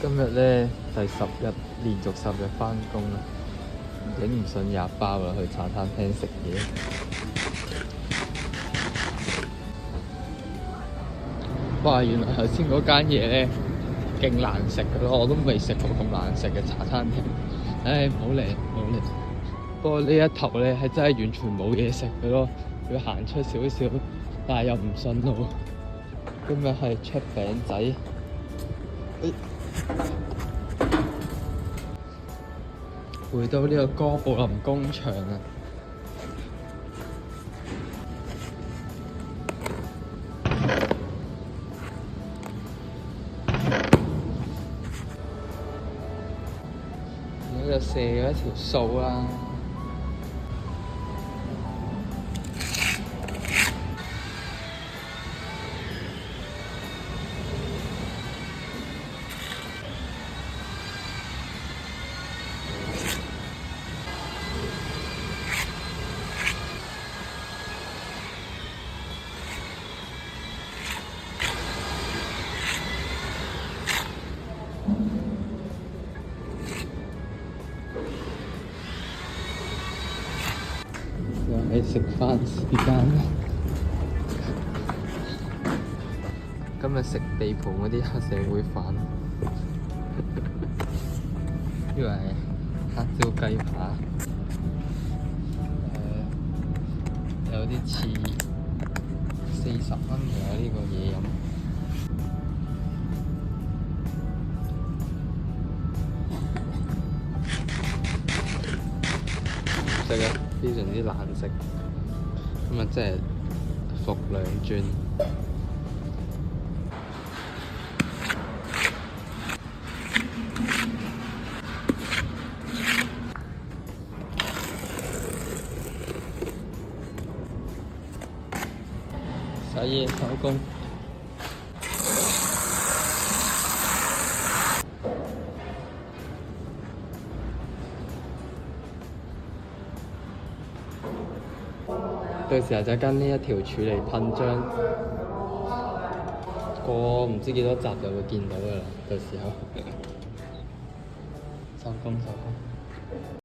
今日咧第10日，連續10日返工啦，頂唔順廿包啦，去茶餐廳食嘢。哇！原來頭先嗰間嘢咧勁難食嘅咯，我都未食過咁難食嘅茶餐廳。唉，唔好嚟，唔好嚟。不過呢一頭咧係真係完全冇嘢食嘅咯，要行出少少，但係又唔順路。今日係出餅仔。回到呢個哥布林工場啊！而家就射咗一條數啦。又係食飯時間啦！今日食地盤嗰啲黑社會飯，呢個係黑椒雞扒，有啲似40蚊嘅呢個嘢飲。食啊，非常之難食。今日真係服兩轉。洗嘢手工。到時候就跟呢一條處理噴漿，過唔知幾多集就會見到㗎喇。到時候收工收工。